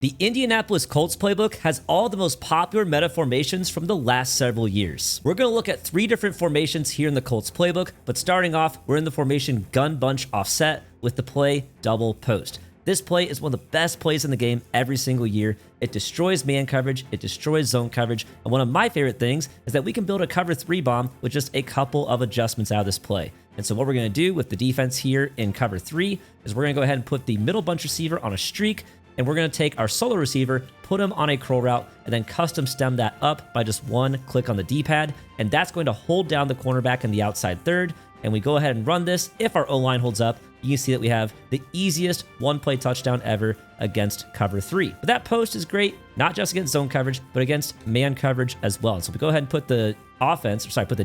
The Indianapolis Colts playbook has all the most popular meta formations from the last several years. We're going to look at 3 different formations here in the Colts playbook, but starting off, we're in the formation gun bunch offset with the play double post. This play is one of the best plays in the game every single year. It destroys man coverage, it destroys zone coverage, and one of my favorite things is that we can build a cover 3 bomb with just a couple of adjustments out of this play. And so what we're going to do with the defense here in cover 3 is we're going to go ahead and put the middle bunch receiver on a streak, and we're going to take our solo receiver, put him on a curl route, and then custom stem that up by just one click on the D-pad, and that's going to hold down the cornerback in the outside third. And we go ahead and run this. If our O-line holds up, you can see that we have the easiest one-play touchdown ever against cover 3. But that post is great, not just against zone coverage, but against man coverage as well. So if we go ahead and put the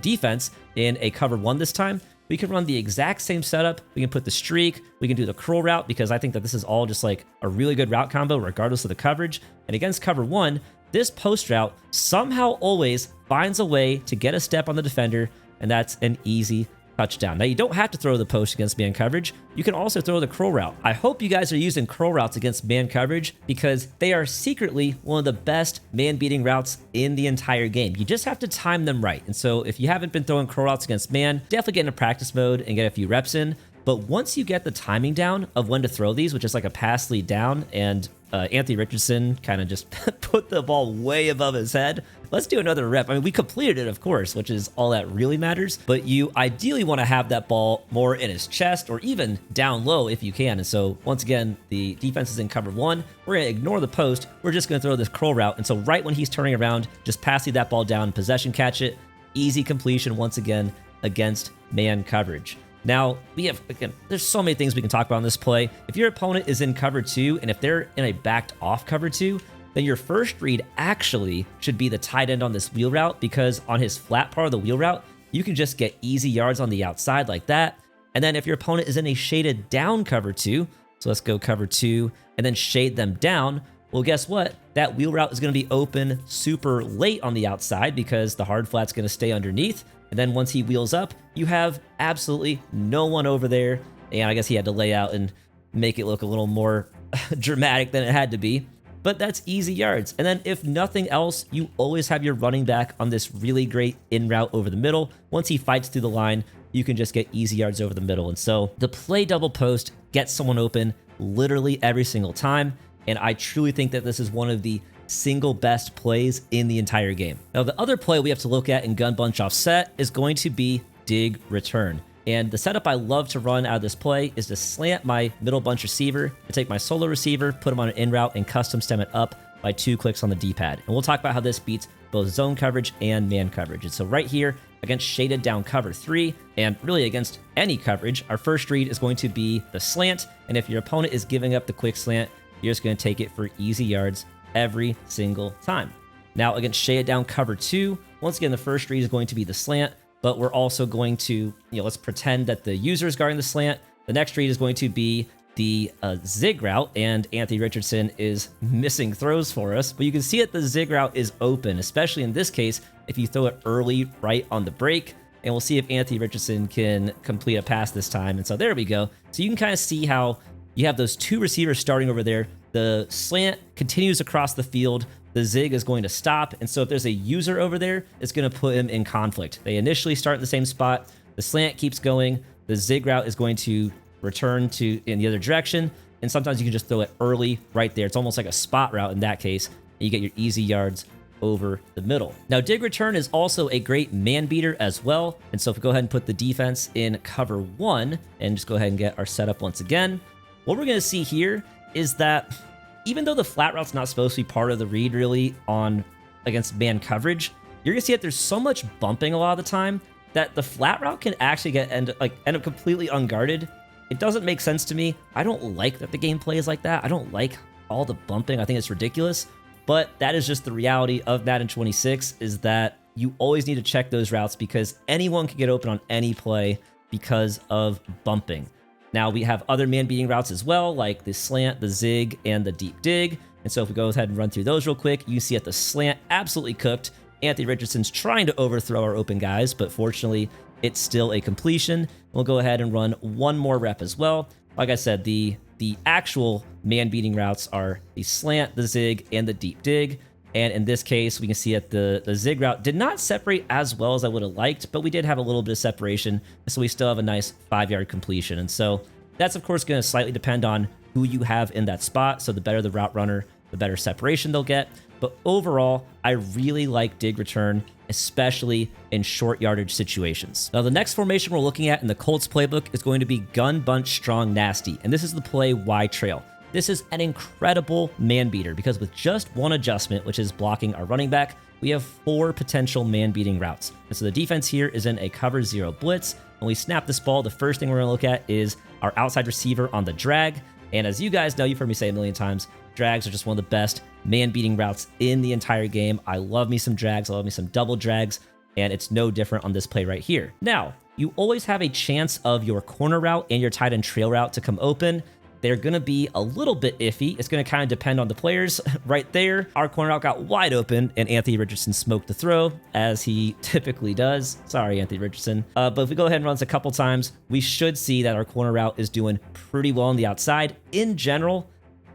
defense in a cover 1 this time, we can run the exact same setup. We can put the streak, we can do the curl route, because I think that this is all just like a really good route combo regardless of the coverage. And against cover 1, this post route somehow always finds a way to get a step on the defender, and that's an easy touchdown. Now, you don't have to throw the post against man coverage. You can also throw the curl route. I hope you guys are using curl routes against man coverage, because they are secretly one of the best man-beating routes in the entire game. You just have to time them right. And so if you haven't been throwing curl routes against man, definitely get into practice mode and get a few reps in. But once you get the timing down of when to throw these, which is like a pass lead down, and Anthony Richardson kind of just put the ball way above his head. Let's do another rep. I mean, we completed it, of course, which is all that really matters. But you ideally want to have that ball more in his chest or even down low if you can. And so once again, the defense is in cover 1. We're going to ignore the post. We're just going to throw this curl route. And so right when he's turning around, just pass that ball down, possession catch it. Easy completion once again against man coverage. Now, there's so many things we can talk about in this play. If your opponent is in cover 2, and if they're in a backed off cover 2, then your first read actually should be the tight end on this wheel route, because on his flat part of the wheel route, you can just get easy yards on the outside like that. And then if your opponent is in a shaded down cover 2, so let's go cover 2 and then shade them down, well, guess what? That wheel route is going to be open super late on the outside because the hard flat's going to stay underneath. And then once he wheels up, you have absolutely no one over there. And I guess he had to lay out and make it look a little more dramatic than it had to be. But that's easy yards. And then if nothing else, you always have your running back on this really great in route over the middle. Once he fights through the line, you can just get easy yards over the middle. And so the play double post gets someone open literally every single time. And I truly think that this is one of the single best plays in the entire game. Now, the other play we have to look at in gun bunch offset is going to be dig return. And the setup I love to run out of this play is to slant my middle bunch receiver, to take my solo receiver, put him on an in route, and custom stem it up by 2 clicks on the D-pad. And we'll talk about how this beats both zone coverage and man coverage. And so right here against shaded down cover 3, and really against any coverage, our first read is going to be the slant. And if your opponent is giving up the quick slant, you're just going to take it for easy yards every single time. Now against shaded down cover 2, once again, the first read is going to be the slant, but we're also going to, let's pretend that the user is guarding the slant. The next read is going to be the zig route, and Anthony Richardson is missing throws for us, but you can see that the zig route is open, especially in this case, if you throw it early right on the break. And we'll see if Anthony Richardson can complete a pass this time. And so there we go. So you can kind of see how you have those 2 receivers starting over there. The slant continues across the field. The zig is going to stop. And so if there's a user over there, it's going to put him in conflict. They initially start in the same spot. The slant keeps going. The zig route is going to return to in the other direction. And sometimes you can just throw it early right there. It's almost like a spot route in that case. And you get your easy yards over the middle. Now, dig return is also a great man beater as well. And so if we go ahead and put the defense in cover 1 and just go ahead and get our setup once again, what we're going to see here is that even though the flat route's not supposed to be part of the read really on against man coverage, you're going to see that there's so much bumping a lot of the time that the flat route can actually end up completely unguarded. It doesn't make sense to me. I don't like that the game plays like that. I don't like all the bumping. I think it's ridiculous. But that is just the reality of Madden 26, is that you always need to check those routes because anyone can get open on any play because of bumping. Now, we have other man-beating routes as well, like the slant, the zig, and the deep dig. And so if we go ahead and run through those real quick, you see at the slant, absolutely cooked. Anthony Richardson's trying to overthrow our open guys, but fortunately, it's still a completion. We'll go ahead and run one more rep as well. Like I said, the the actual man-beating routes are the slant, the zig, and the deep dig. And in this case, we can see that the zig route did not separate as well as I would have liked, but we did have a little bit of separation, so we still have a nice 5-yard completion. And so that's, of course, going to slightly depend on who you have in that spot. So the better the route runner, the better separation they'll get. But overall, I really like dig return, especially in short yardage situations. Now, the next formation we're looking at in the Colts playbook is going to be gun bunch strong nasty, and this is the play Y trail. This is an incredible man beater because with just one adjustment, which is blocking our running back, we have 4 potential man beating routes. And so the defense here is in a cover 0 blitz. When we snap this ball, the first thing we're going to look at is our outside receiver on the drag. And as you guys know, you've heard me say a million times, drags are just one of the best man beating routes in the entire game. I love me some drags. I love me some double drags. And it's no different on this play right here. Now, you always have a chance of your corner route and your tight end trail route to come open. They're going to be a little bit iffy. It's going to kind of depend on the players. Right there, our corner route got wide open, and Anthony Richardson smoked the throw, as he typically does. Sorry, Anthony Richardson. But if we go ahead and run this a couple times, we should see that our corner route is doing pretty well on the outside. In general,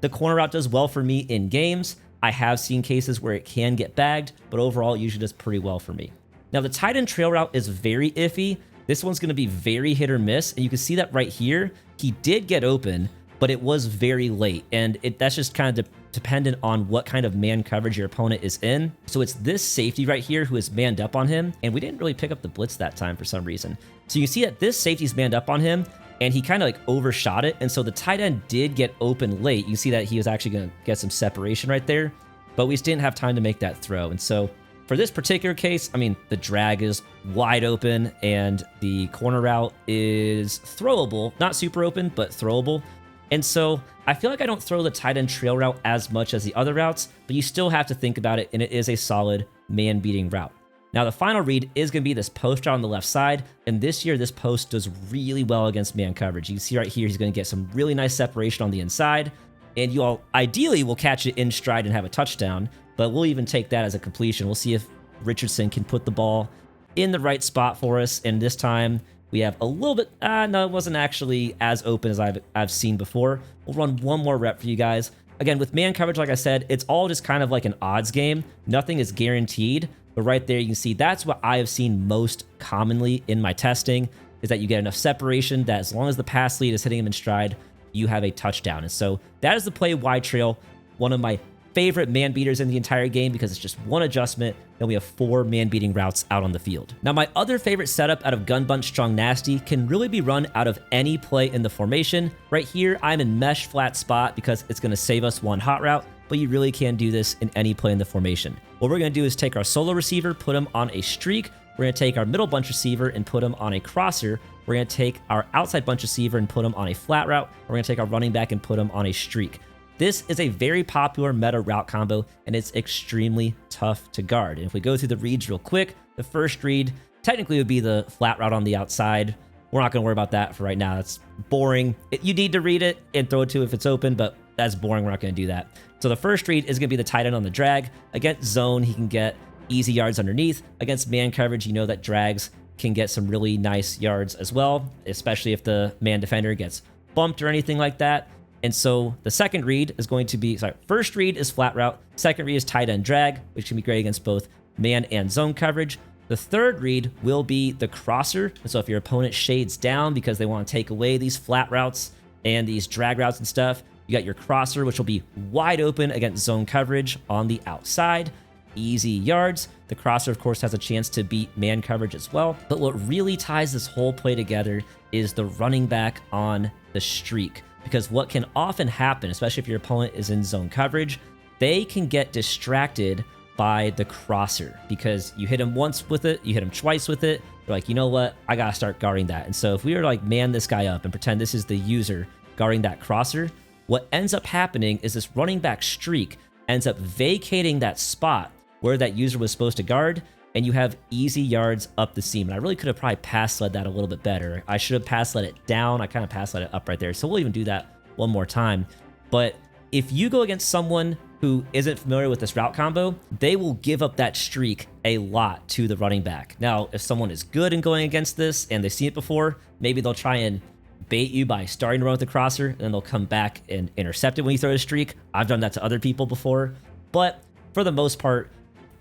the corner route does well for me in games. I have seen cases where it can get bagged, but overall, it usually does pretty well for me. Now, the tight end trail route is very iffy. This one's going to be very hit or miss, and you can see that right here. He did get open, but it was very late, and that's just kind of dependent on what kind of man coverage your opponent is in. So it's this safety right here who is manned up on him, and we didn't really pick up the blitz that time for some reason. So you can see that this safety's manned up on him, and he kind of like overshot it, and so the tight end did get open late. You can see that he was actually going to get some separation right there, but we just didn't have time to make that throw. And so for this particular case, I mean, the drag is wide open, and the corner route is throwable. Not super open, but throwable. And so I feel like I don't throw the tight end trail route as much as the other routes, but you still have to think about it, and it is a solid man-beating route. Now, the final read is going to be this post route on the left side, and this year, this post does really well against man coverage. You can see right here, he's going to get some really nice separation on the inside, and you all ideally will catch it in stride and have a touchdown, but we'll even take that as a completion. We'll see if Richardson can put the ball in the right spot for us, and this time, we have a little bit, no, it wasn't actually as open as I've seen before. We'll run one more rep for you guys. Again, with man coverage, like I said, it's all just kind of like an odds game. Nothing is guaranteed, but right there you can see that's what I have seen most commonly in my testing, is that you get enough separation that as long as the pass lead is hitting him in stride, you have a touchdown. And so that is the play Y trail, one of my favorite man beaters in the entire game because it's just one adjustment, then we have 4 man beating routes out on the field. Now, my other favorite setup out of Gun Bunch Strong Nasty can really be run out of any play in the formation. Right here, I'm in mesh flat spot because it's going to save us one hot route, but you really can do this in any play in the formation. What we're going to do is take our solo receiver, put him on a streak. We're going to take our middle bunch receiver and put him on a crosser. We're going to take our outside bunch receiver and put him on a flat route. We're going to take our running back and put him on a streak. This is a very popular meta route combo, and it's extremely tough to guard. And if we go through the reads real quick, the first read technically would be the flat route on the outside. We're not going to worry about that for right now. That's boring. You need to read it and throw it to if it's open, but that's boring. We're not going to do that. So the first read is going to be the tight end on the drag. Against zone, he can get easy yards underneath. Against man coverage, you know that drags can get some really nice yards as well, especially if the man defender gets bumped or anything like that. And so the second read is going to be, first read is flat route. Second read is tight end drag, which can be great against both man and zone coverage. The third read will be the crosser. And so if your opponent shades down because they want to take away these flat routes and these drag routes and stuff, you got your crosser, which will be wide open against zone coverage on the outside. Easy yards. The crosser, of course, has a chance to beat man coverage as well. But what really ties this whole play together is the running back on the streak. Because what can often happen, especially if your opponent is in zone coverage, they can get distracted by the crosser because you hit him once with it, you hit him twice with it. You're like, you know what? I got to start guarding that. And so if we were to like man this guy up and pretend this is the user guarding that crosser, what ends up happening is this running back streak ends up vacating that spot where that user was supposed to guard, and you have easy yards up the seam. And I really could have probably pass led that a little bit better. I should have pass led it down. I kind of pass led it up right there. So we'll even do that one more time. But if you go against someone who isn't familiar with this route combo, they will give up that streak a lot to the running back. Now, if someone is good in going against this and they've seen it before, maybe they'll try and bait you by starting to run with the crosser, and then they'll come back and intercept it when you throw a streak. I've done that to other people before, but for the most part,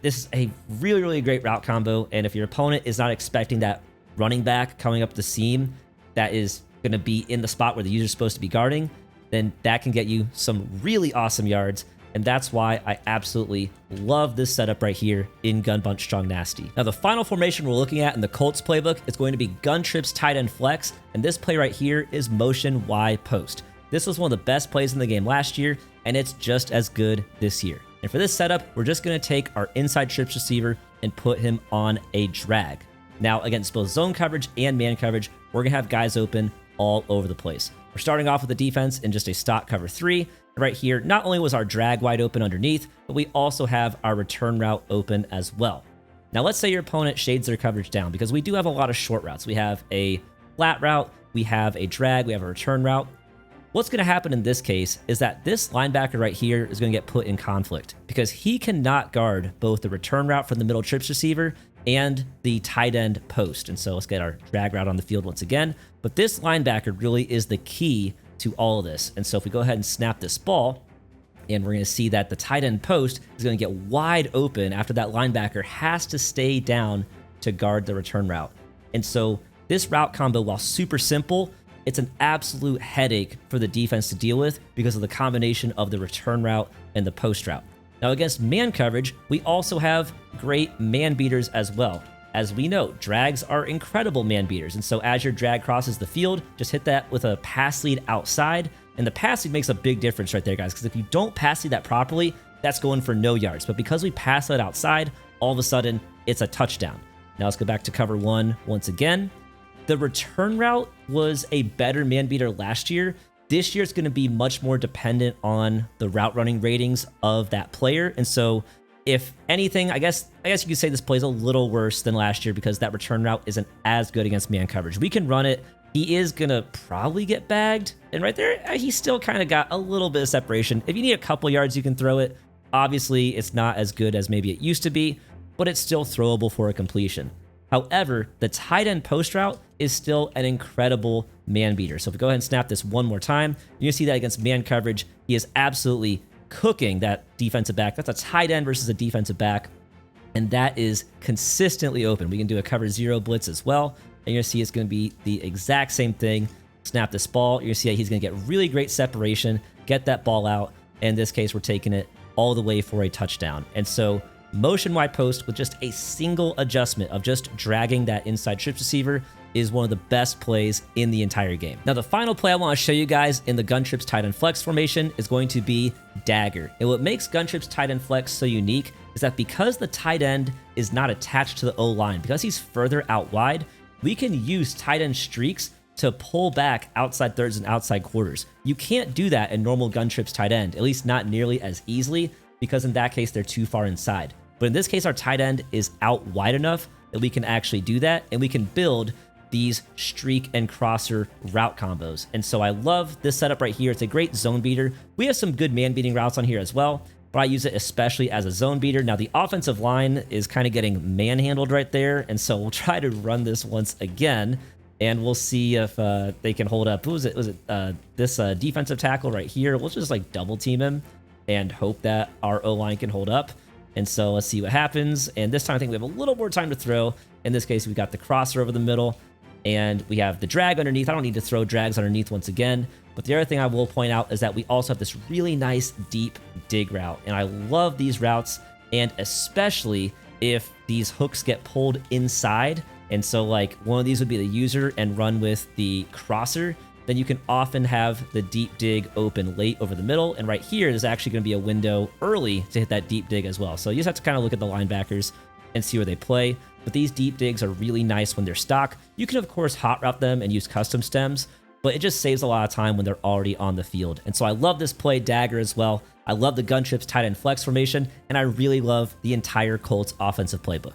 this is a really, really great route combo. And if your opponent is not expecting that running back coming up the seam that is going to be in the spot where the user is supposed to be guarding, then that can get you some really awesome yards. And that's why I absolutely love this setup right here in Gun Bunch Strong Nasty. Now, the final formation we're looking at in the Colts playbook is going to be Gun Trips tight end flex. And this play right here is motion Y post. This was one of the best plays in the game last year, and it's just as good this year. And for this setup, we're just going to take our inside trips receiver and put him on a drag. Now, against both zone coverage and man coverage, we're going to have guys open all over the place. We're starting off with the defense in just a stock cover 3. Right here, not only was our drag wide open underneath, but we also have our return route open as well. Now, let's say your opponent shades their coverage down, because we do have a lot of short routes. We have a flat route, we have a drag, we have a return route. What's going to happen in this case is that this linebacker right here is going to get put in conflict, because he cannot guard both the return route from the middle trips receiver and the tight end post. And so let's get our drag route on the field once again. But this linebacker really is the key to all of this. And so if we go ahead and snap this ball, and we're going to see that the tight end post is going to get wide open after that linebacker has to stay down to guard the return route. And so this route combo, while super simple, it's an absolute headache for the defense to deal with because of the combination of the return route and the post route. Now, against man coverage, we also have great man beaters as well. As we know, drags are incredible man beaters. And so as your drag crosses the field, just hit that with a pass lead outside. And the pass lead makes a big difference right there, guys, because if you don't pass lead that properly, that's going for no yards. But because we pass that outside, all of a sudden, it's a touchdown. Now let's go back to cover 1 once again. The return route was a better man beater last year. This year, it's going to be much more dependent on the route running ratings of that player. And so if anything, I guess you could say this plays a little worse than last year because that return route isn't as good against man coverage. We can run it. He is going to probably get bagged. And right there, he still kind of got a little bit of separation. If you need a couple yards, you can throw it. Obviously, it's not as good as maybe it used to be, but it's still throwable for a completion. However, the tight end post route is still an incredible man beater. So if we go ahead and snap this one more time, you're going to see that against man coverage, he is absolutely cooking that defensive back. That's a tight end versus a defensive back, and that is consistently open. We can do a cover 0 blitz as well, and you're going to see it's going to be the exact same thing. Snap this ball. You're going to see that he's going to get really great separation, get that ball out. In this case, we're taking it all the way for a touchdown. And so motion wide post with just a single adjustment of just dragging that inside trips receiver is one of the best plays in the entire game. Now, the final play I want to show you guys in the Gun Trips tight end flex formation is going to be Dagger. And what makes Gun Trips tight end flex so unique is that because the tight end is not attached to the O-line, because he's further out wide, we can use tight end streaks to pull back outside thirds and outside quarters. You can't do that in normal Gun Trips tight end, at least not nearly as easily, because in that case, they're too far inside. But in this case, our tight end is out wide enough that we can actually do that, and we can build these streak and crosser route combos. And so I love this setup right here. It's a great zone beater. We have some good man beating routes on here as well, but I use it especially as a zone beater. Now, the offensive line is kind of getting manhandled right there, and so we'll try to run this once again, and we'll see if they can hold up. Who was it? Was it this defensive tackle right here? We'll just like double team him and hope that our O-line can hold up. And so let's see what happens. And this time I think we have a little more time to throw. In this case, we got the crosser over the middle, and we have the drag underneath. I don't need to throw drags underneath once again. But the other thing I will point out is that we also have this really nice deep dig route. And I love these routes, and especially if these hooks get pulled inside. And so like one of these would be the user and run with the crosser. Then you can often have the deep dig open late over the middle. And right here, there's actually going to be a window early to hit that deep dig as well. So you just have to kind of look at the linebackers and see where they play. But these deep digs are really nice when they're stock. You can, of course, hot route them and use custom stems, but it just saves a lot of time when they're already on the field. And so I love this play, Dagger, as well. I love the Gun Trips tight end flex formation, and I really love the entire Colts offensive playbook.